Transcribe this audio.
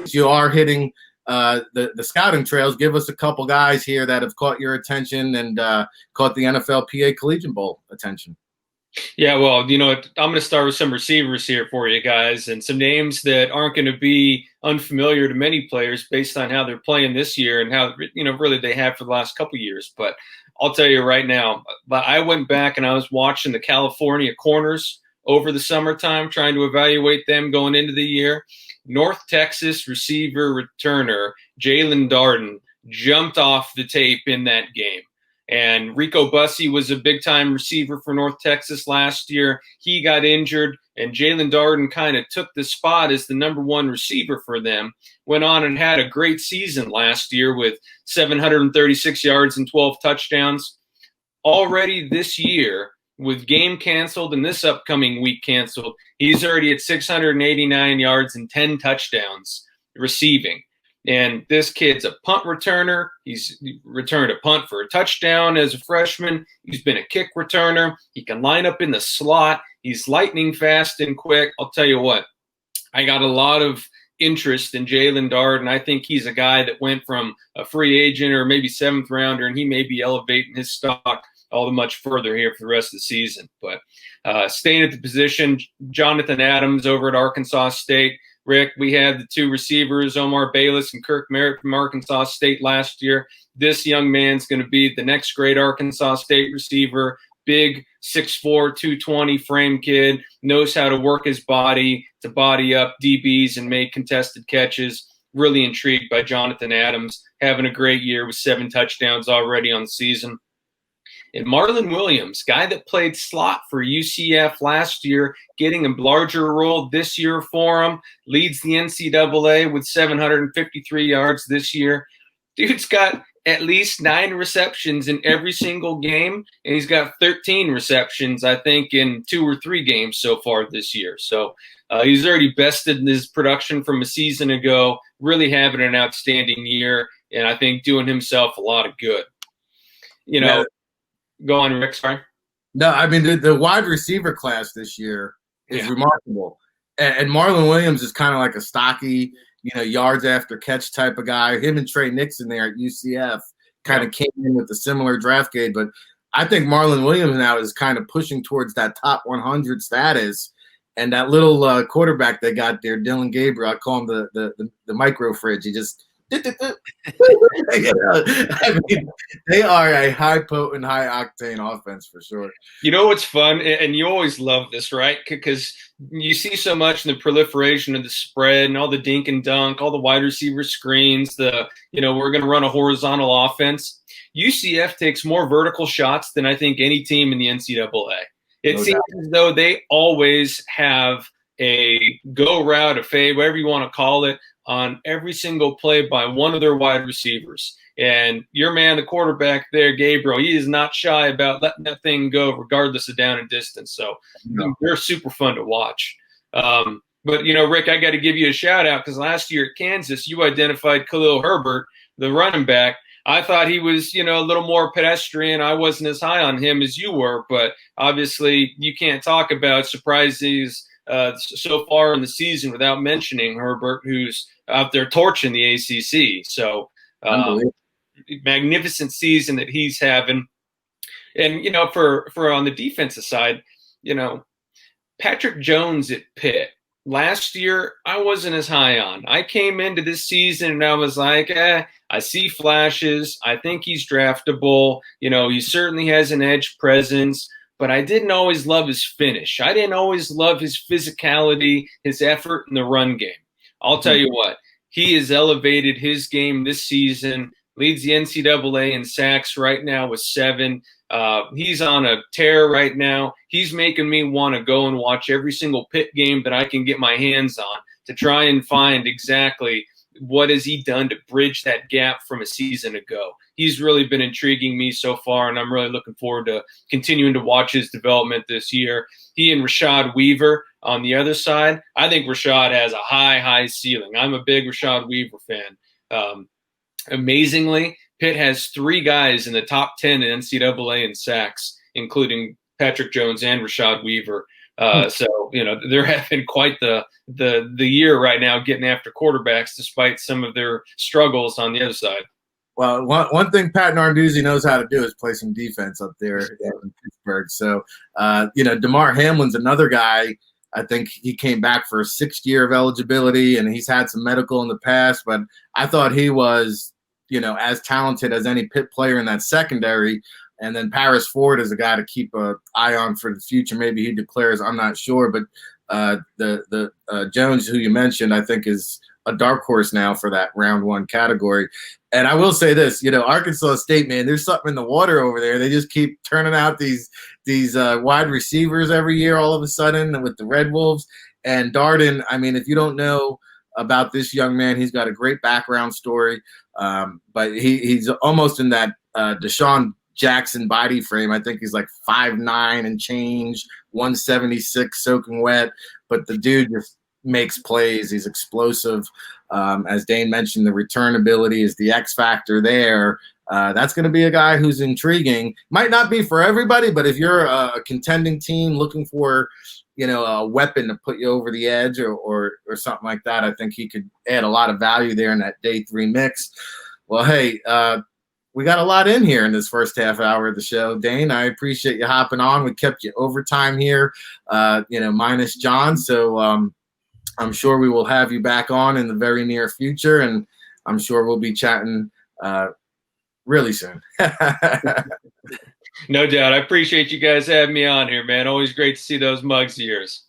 since you are hitting the scouting trails, give us a couple guys here that have caught your attention and caught the NFLPA Collegiate Bowl attention. Yeah, well, I'm going to start with some receivers here for you guys and some names that aren't going to be unfamiliar to many players based on how they're playing this year and how, really they have for the last couple of years. But I'll tell you right now, I went back and I was watching the California corners over the summertime, trying to evaluate them going into the year. North Texas receiver returner Jalen Darden jumped off the tape in that game. And Rico Bussey was a big-time receiver for North Texas last year. He got injured, and Jalen Darden kind of took the spot as the number one receiver for them. Went on and had a great season last year with 736 yards and 12 touchdowns. Already this year, with game canceled and this upcoming week canceled, he's already at 689 yards and 10 touchdowns receiving. And this kid's a punt returner. He's returned a punt for a touchdown as a freshman. He's been a kick returner. He can line up in the slot. He's lightning fast and quick. I'll tell you what, I got a lot of interest in Jalen Darden. I think he's a guy that went from a free agent or maybe seventh rounder, and he may be elevating his stock all the much further here for the rest of the season. But staying at the position, Jonathan Adams over at Arkansas State. Rick, we had the two receivers, Omar Bayless and Kirk Merritt from Arkansas State last year. This young man's going to be the next great Arkansas State receiver. Big 6'4", 220 frame kid, knows how to work his body to body up DBs and make contested catches. Really intrigued by Jonathan Adams, having a great year with 7 touchdowns already on the season. And Marlon Williams, guy that played slot for UCF last year, getting a larger role this year for him, leads the NCAA with 753 yards this year. Dude's got at least 9 receptions in every single game, and he's got 13 receptions, I think, in 2 or 3 games so far this year. So he's already bested his production from a season ago, really having an outstanding year, and I think doing himself a lot of good. Yeah. Go on, Rick, sorry. No, I mean, the wide receiver class this year is remarkable. And Marlon Williams is kind of like a stocky, yards after catch type of guy. Him and Trey Nixon there at UCF kind of came in with a similar draft grade. But I think Marlon Williams now is kind of pushing towards that top 100 status. And that little quarterback they got there, Dylan Gabriel, I call him the micro fridge. He just – I mean, they are a high potent, high octane offense for sure. You know what's fun, and you always love this, right? Because you see so much in the proliferation of the spread and all the dink and dunk, all the wide receiver screens. We're going to run a horizontal offense. UCF takes more vertical shots than I think any team in the NCAA. It seems as though they always have a go route, a fade, whatever you want to call it, on every single play by one of their wide receivers. And your man, the quarterback there, Gabriel, he is not shy about letting that thing go regardless of down and distance. So they're super fun to watch. But, Rick, I got to give you a shout out because last year at Kansas, you identified Khalil Herbert, the running back. I thought he was, a little more pedestrian. I wasn't as high on him as you were, but obviously you can't talk about surprises so far in the season without mentioning Herbert, who's out there torching the ACC. So magnificent season that he's having. And, for on the defensive side, Patrick Jones at Pitt. Last year, I wasn't as high on. I came into this season and I was like, I see flashes. I think he's draftable. He certainly has an edge presence. But I didn't always love his finish. I didn't always love his physicality, his effort in the run game. I'll tell you what, he has elevated his game this season, leads the NCAA in sacks right now with 7. He's on a tear right now. He's making me want to go and watch every single Pitt game that I can get my hands on to try and find exactly what has he done to bridge that gap from a season ago. He's really been intriguing me so far, and I'm really looking forward to continuing to watch his development this year. He and Rashad Weaver on the other side. I think Rashad has a high ceiling. I'm a big Rashad Weaver fan. Amazingly, Pitt has 3 guys in the top 10 in NCAA in sacks, including Patrick Jones and Rashad Weaver. So they're having quite the year right now, getting after quarterbacks despite some of their struggles on the other side. Well, one thing Pat Narduzzi knows how to do is play some defense up there in Pittsburgh. So, DeMar Hamlin's another guy. I think he came back for a 6th year of eligibility, and he's had some medical in the past. But I thought he was, as talented as any Pitt player in that secondary. And then Paris Ford is a guy to keep an eye on for the future. Maybe he declares, I'm not sure. But the Jones, who you mentioned, I think is a dark horse now for that round 1 category. And I will say this, Arkansas State, man, there's something in the water over there. They just keep turning out these wide receivers every year all of a sudden with the Red Wolves. And Darden, I mean, if you don't know about this young man, he's got a great background story. But he's almost in that Deshaun Jackson body frame. I think he's like 5'9" and change, 176 soaking wet. But the dude just makes plays. He's explosive. As Dane mentioned, the return ability is the X factor there. That's going to be a guy who's intriguing. Might not be for everybody, but if you're a contending team looking for, a weapon to put you over the edge or something like that, I think he could add a lot of value there in that day 3 mix. Well, hey, we got a lot in here in this first half hour of the show. Dane, I appreciate you hopping on. We kept you overtime here, minus John. So I'm sure we will have you back on in the very near future, and I'm sure we'll be chatting really soon. No doubt. I appreciate you guys having me on here, man. Always great to see those mugs of yours.